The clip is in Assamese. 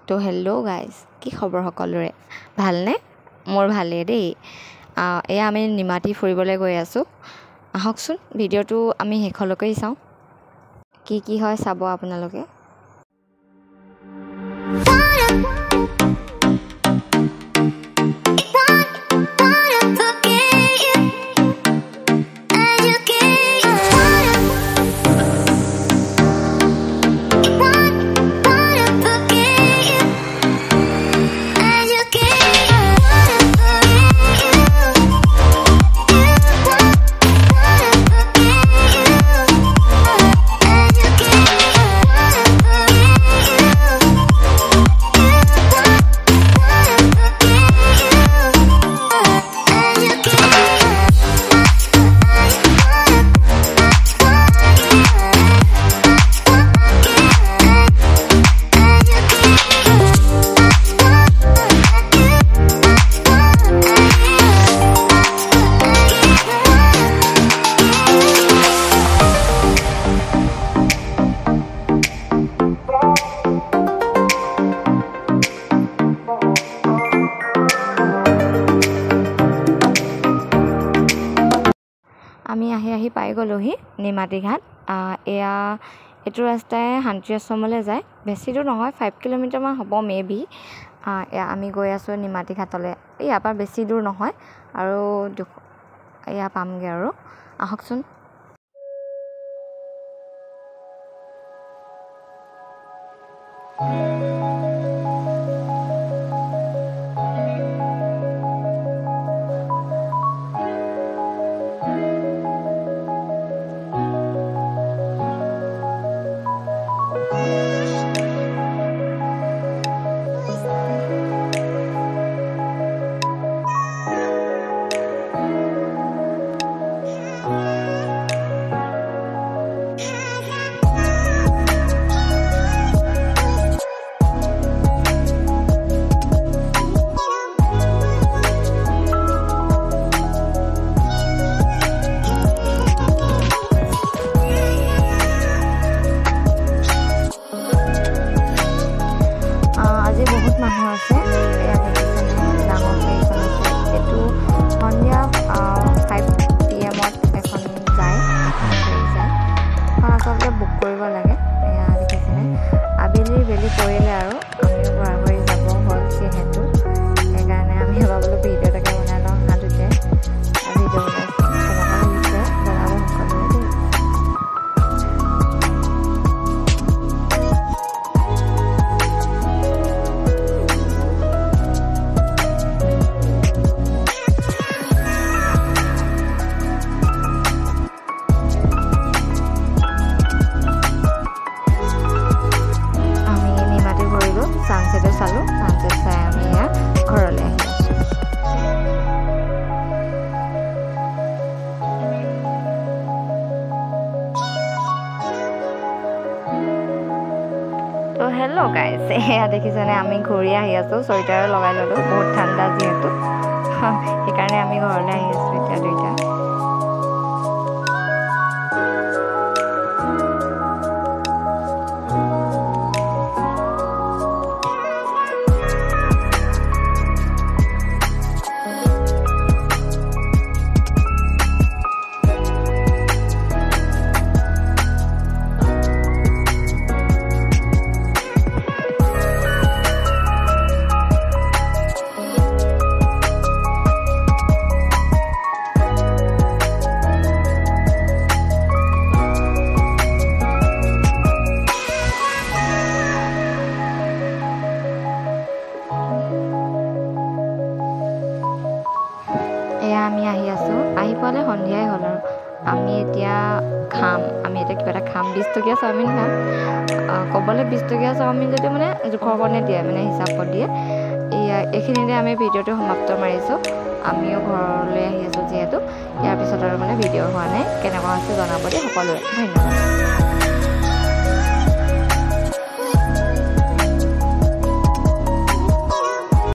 তো হেল্ল' গাইজ, কি খবৰ সকলোৰে? ভালনে? মোৰ ভালেই দেই। এয়া আমি নিমাতী ফুৰিবলৈ গৈ আছোঁ। আহকচোন ভিডিঅ'টো আমি শেষলৈকে চাওঁ। কি হয় চাব আপোনালোকে। আমি আহি পাই গ'লোহি নিমাতী ঘাট। এইটো ৰাস্তাই শান্তি আশ্ৰমলৈ যায়। বেছি দূৰ নহয়, 5 কিলোমিটাৰমান হ'ব মেবি। আমি গৈ আছোঁ নিমাতী ঘাটলৈ। ইয়াৰ পৰা বেছি দূৰ নহয় আৰু এয়া পামগৈ আৰু। আহকচোন। মানুহ আছে। ডাঙৰ গাড়ীখন আছে। এইটো সন্ধিয়া 5 PM এখন যায়। এখন আচলতে বুক কৰিব লাগে। এয়া দেখিছেনে, আবেলিৰ বেলি পৰিলে আৰু আমিও ঘৰা ঘৰি যাব হ'ল যিহেতু, সেইকাৰণে আমি এবাৰ বোলো ভিডিঅ' এটাকে বনাই লওঁ। সাধুতে ভিডিঅ' বনাইছোঁ, কেনেকুৱা লাগিছে জনাব সকলোৱে দেই। ছানছেটো চালোঁ। ছানছেট চাই আমি এয়া ঘৰলৈ আহি আছোঁ। তো হেল্ল' গাইজ, এয়া দেখিছেনে আমি ঘূৰি আহি আছোঁ। চুৱেটাৰ লগাই ল'লোঁ, বহুত ঠাণ্ডা যিহেতু, সেইকাৰণে আমি ঘৰলৈ আহি আছোঁ এতিয়া দুইটা। আমি আহি আছোঁ। আহি পোৱালে সন্ধিয়াই হ'ল আৰু আমি এতিয়া কিবা এটা খাম। 20 টকীয়া চাওমিন খাম। ক'বলৈ 20 টকীয়া চাওমিন যদি মানে জোখৰ কাৰণে দিয়ে, মানে হিচাপত দিয়ে। এইখিনিতে আমি ভিডিঅ'টো সমাপ্ত মাৰিছোঁ। আমিও ঘৰলৈ আহি আছোঁ যিহেতু। ইয়াৰ পিছত আৰু মানে ভিডিঅ' হোৱা নাই। কেনেকুৱা আছে জনাব দেই সকলোৱে। ধন্যবাদ।